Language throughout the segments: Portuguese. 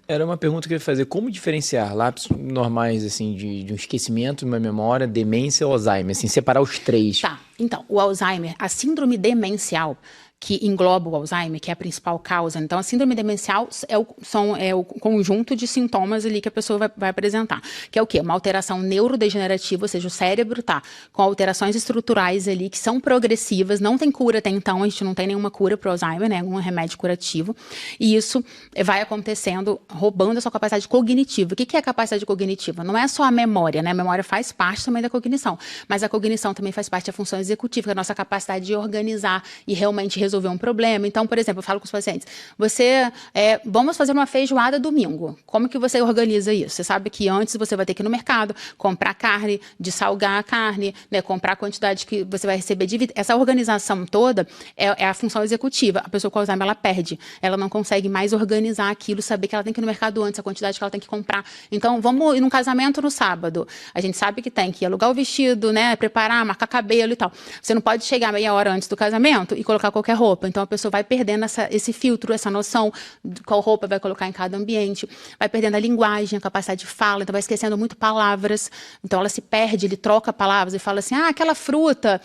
Era uma pergunta que eu ia fazer. Como diferenciar lapsos normais, assim, de um esquecimento, uma memória, demência ou Alzheimer? Assim, separar os três. Tá, então, o Alzheimer, a síndrome demencial, que engloba o Alzheimer, que é a principal causa. Então, a síndrome demencial é o conjunto de sintomas ali que a pessoa vai apresentar. Que é o quê? Uma alteração neurodegenerativa, ou seja, o cérebro tá com alterações estruturais ali que são progressivas, não tem cura até então, a gente não tem nenhuma cura para o Alzheimer, né? Algum remédio curativo. E isso vai acontecendo, roubando a sua capacidade cognitiva. O que é a capacidade cognitiva? Não é só a memória, né? A memória faz parte também da cognição, mas a cognição também faz parte da função executiva, que é a nossa capacidade de organizar e realmente resolver um problema. Então, por exemplo, eu falo com os pacientes, vamos fazer uma feijoada domingo. Como que você organiza isso? Você sabe que antes você vai ter que ir no mercado, comprar carne, dessalgar a carne, né, comprar a quantidade que você vai receber de vida. Essa organização toda é a função executiva. A pessoa com Alzheimer, ela perde. Ela não consegue mais organizar aquilo, saber que ela tem que ir no mercado antes, a quantidade que ela tem que comprar. Então, vamos ir num casamento no sábado. A gente sabe que tem que alugar o vestido, né, preparar, marcar cabelo e tal. Você não pode chegar meia hora antes do casamento e colocar qualquer roupa. Então, a pessoa vai perdendo esse filtro, essa noção de qual roupa vai colocar em cada ambiente, vai perdendo a linguagem, a capacidade de fala, então vai esquecendo muito palavras. Então, ela se perde, ele troca palavras e fala assim, aquela fruta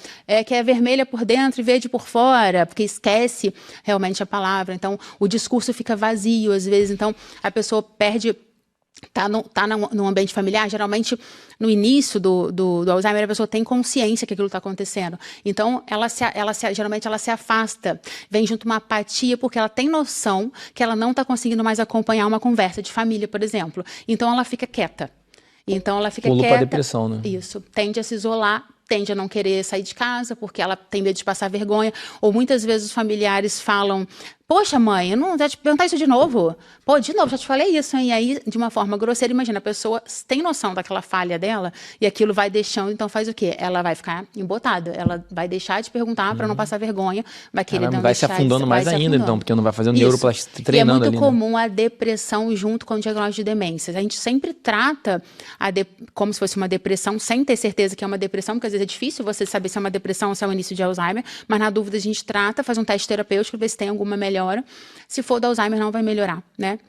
que é vermelha por dentro e verde por fora, porque esquece realmente a palavra. Então, o discurso fica vazio, às vezes. Então, a pessoa perde... Tá num ambiente familiar, geralmente no início do Alzheimer a pessoa tem consciência que aquilo está acontecendo. Então, geralmente ela se afasta, vem junto uma apatia porque ela tem noção que ela não está conseguindo mais acompanhar uma conversa de família, por exemplo. Então, ela fica quieta. Então, ela fica quieta. Pula para depressão, né? Isso, tende a se isolar, tende a não querer sair de casa porque ela tem medo de passar vergonha. Ou muitas vezes os familiares falam... Poxa, mãe, eu não vou te perguntar isso de novo. Pô, de novo, já te falei isso, hein? E aí, de uma forma grosseira, imagina, a pessoa tem noção daquela falha dela e aquilo vai deixando, então faz o quê? Ela vai ficar embotada, ela vai deixar de perguntar para não passar vergonha, vai querer não vai se afundando mais ainda, então, porque não vai fazer o neuroplasticina treinando ali. E é muito comum a depressão junto com o diagnóstico de demência. A gente sempre trata como se fosse uma depressão, sem ter certeza que é uma depressão, porque às vezes é difícil você saber se é uma depressão ou se é o início de Alzheimer, mas na dúvida a gente trata, faz um teste terapêutico, ver se tem alguma melhora. Se for do Alzheimer, não vai melhorar, né?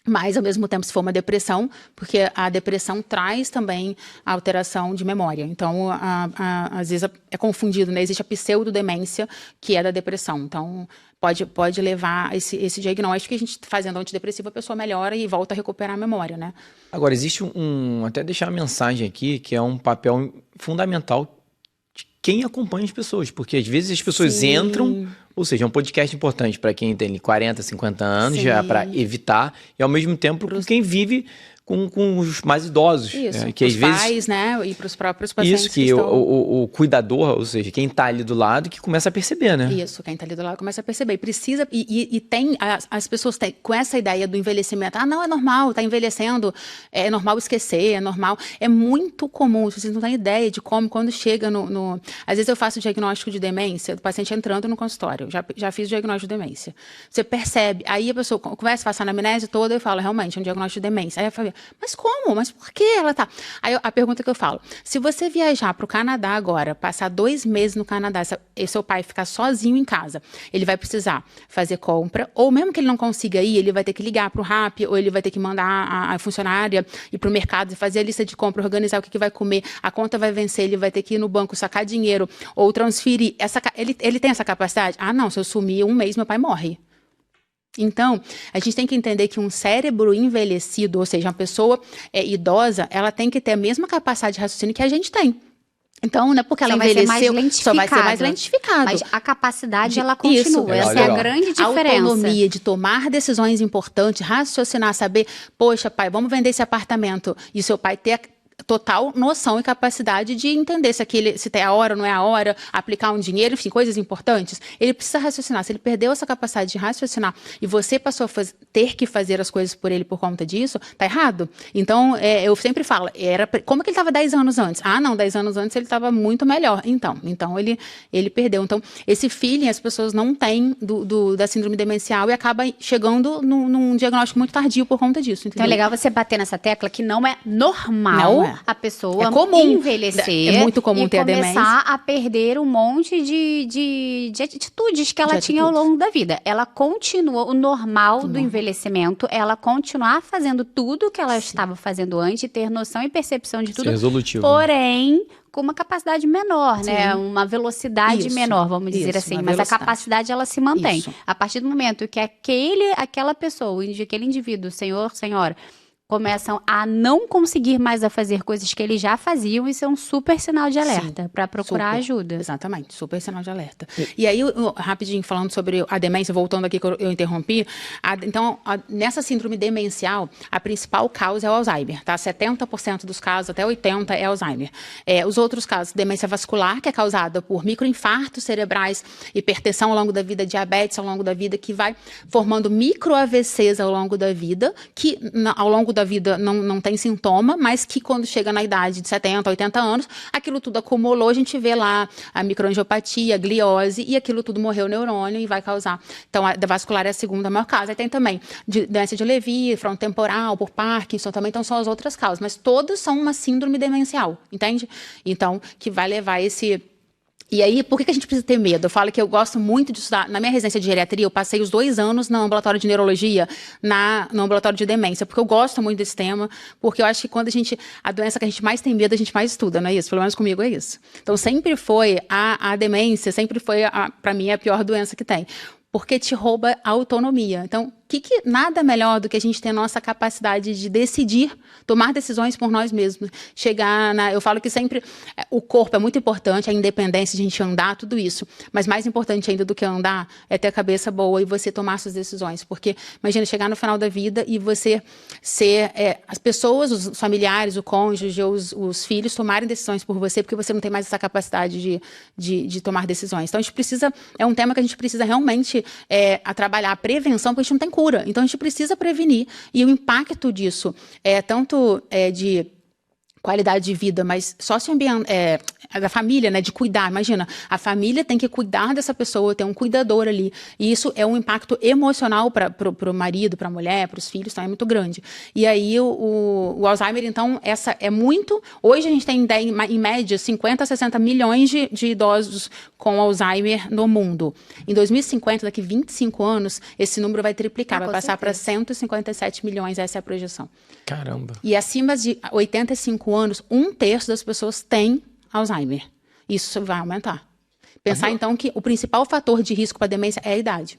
Mas, ao mesmo tempo, se for uma depressão, porque a depressão traz também a alteração de memória. Então, às vezes é confundido, né? Existe a pseudodemência, que é da depressão. Então, pode levar esse diagnóstico que a gente, fazendo antidepressivo, a pessoa melhora e volta a recuperar a memória, né? Agora, existe até deixar a mensagem aqui, que é um papel fundamental de quem acompanha as pessoas. Porque, às vezes, as pessoas entram... Ou seja, é um podcast importante para quem tem 40, 50 anos, já para evitar, e ao mesmo tempo para quem vive com os mais idosos. Isso, que os às vezes, pais, né, e para os próprios pacientes. Isso, que o cuidador, ou seja, quem está ali do lado, que começa a perceber, né? Isso, quem está ali do lado começa a perceber. Precisa, e tem, as pessoas têm, com essa ideia do envelhecimento, não, é normal, está envelhecendo, é normal esquecer, é normal. É muito comum, vocês não têm ideia de como, quando chega Às vezes eu faço o diagnóstico de demência, do paciente entrando no consultório, já fiz o diagnóstico de demência. Você percebe, aí a pessoa começa a passar a anamnese toda e fala, realmente, é um diagnóstico de demência. Aí eu falo, mas como? Mas por que ela tá? Aí a pergunta que eu falo, se você viajar para o Canadá agora, passar 2 meses no Canadá, e seu pai ficar sozinho em casa, ele vai precisar fazer compra, ou mesmo que ele não consiga ir, ele vai ter que ligar para o Rappi, ou ele vai ter que mandar a funcionária ir para o mercado e fazer a lista de compra, organizar o que vai comer, a conta vai vencer, ele vai ter que ir no banco sacar dinheiro, ou transferir. Ele tem essa capacidade? Não, se eu sumir 1 mês, meu pai morre. Então, a gente tem que entender que um cérebro envelhecido, ou seja, uma pessoa idosa, ela tem que ter a mesma capacidade de raciocínio que a gente tem. Então, não é porque ela envelheceu, só vai ser mais lentificado. Mas a capacidade, ela continua. Essa é a grande diferença. A autonomia de tomar decisões importantes, raciocinar, saber, poxa, pai, vamos vender esse apartamento. E seu pai ter total noção e capacidade de entender se tem a hora ou não é a hora, aplicar um dinheiro, enfim, coisas importantes. Ele precisa raciocinar. Se ele perdeu essa capacidade de raciocinar e você passou a ter que fazer as coisas por ele por conta disso, tá errado. Então, eu sempre falo, como que ele estava 10 anos antes? Não, 10 anos antes ele estava muito melhor. Então ele perdeu. Então, esse feeling as pessoas não têm da síndrome demencial e acaba chegando num diagnóstico muito tardio por conta disso. Entendeu? Então é legal você bater nessa tecla que não é normal. a pessoa comum, envelhecer. É muito comum ter a demência. Começar a perder um monte de atitudes que ela tinha ao longo da vida. Ela continua, o normal do envelhecimento, ela continuar fazendo tudo que ela estava fazendo antes, ter noção e percepção de tudo. Resolutivo. Porém, com uma capacidade menor, né? Uma velocidade menor, vamos dizer assim. Mas a capacidade, ela se mantém. A partir do momento que aquela pessoa, aquele indivíduo, senhor, senhora, começam a não conseguir mais a fazer coisas que eles já faziam, isso é um super sinal de alerta para procurar ajuda. Exatamente, super sinal de alerta. E aí, rapidinho, falando sobre a demência, voltando aqui que eu interrompi, nessa síndrome demencial, a principal causa é o Alzheimer, tá? 70% dos casos, até 80% é Alzheimer. Os outros casos, demência vascular, que é causada por microinfartos cerebrais, hipertensão ao longo da vida, diabetes ao longo da vida, que vai formando micro-AVCs ao longo da vida, que ao longo da vida não tem sintoma, mas que quando chega na idade de 70, 80 anos, aquilo tudo acumulou, a gente vê lá a microangiopatia, a gliose, e aquilo tudo morreu o neurônio e vai causar. Então, a vascular é a segunda maior causa. Aí tem também doença de Levy, frontotemporal, por Parkinson também, então são as outras causas, mas todas são uma síndrome demencial, entende? Então, que vai levar esse... E aí, por que a gente precisa ter medo? Eu falo que eu gosto muito de estudar. Na minha residência de geriatria, eu passei os 2 anos no ambulatório de neurologia, no ambulatório de demência, porque eu gosto muito desse tema, porque eu acho que quando a doença que a gente mais tem medo, a gente mais estuda, não é isso? Pelo menos comigo é isso. Então, sempre foi a demência, sempre foi, para mim, a pior doença que tem. Porque te rouba a autonomia. Então, nada melhor do que a gente ter a nossa capacidade de decidir, tomar decisões por nós mesmos. Eu falo que sempre o corpo é muito importante, a independência de a gente andar, tudo isso. Mas mais importante ainda do que andar é ter a cabeça boa e você tomar suas decisões. Porque, imagina, chegar no final da vida e você ser... as pessoas, os familiares, o cônjuge, os filhos tomarem decisões por você, porque você não tem mais essa capacidade de tomar decisões. Então, a gente precisa... É um tema que a gente precisa realmente trabalhar a prevenção, porque a gente não tem cura. Então, a gente precisa prevenir. E o impacto disso é tanto de qualidade de vida, mas socioambiental, da família, né, de cuidar. Imagina, a família tem que cuidar dessa pessoa, ter um cuidador ali. E isso é um impacto emocional para o marido, para a mulher, para os filhos, então é muito grande. E aí o Alzheimer, então, essa é muito... Hoje a gente tem, em média, 50 a 60 milhões de idosos com Alzheimer no mundo. Em 2050, daqui 25 anos, esse número vai triplicar, vai passar para 157 milhões, essa é a projeção. Caramba! E acima de 85 anos, 1/3 das pessoas têm Alzheimer. Isso vai aumentar. Pensar, então, que o principal fator de risco para demência é a idade.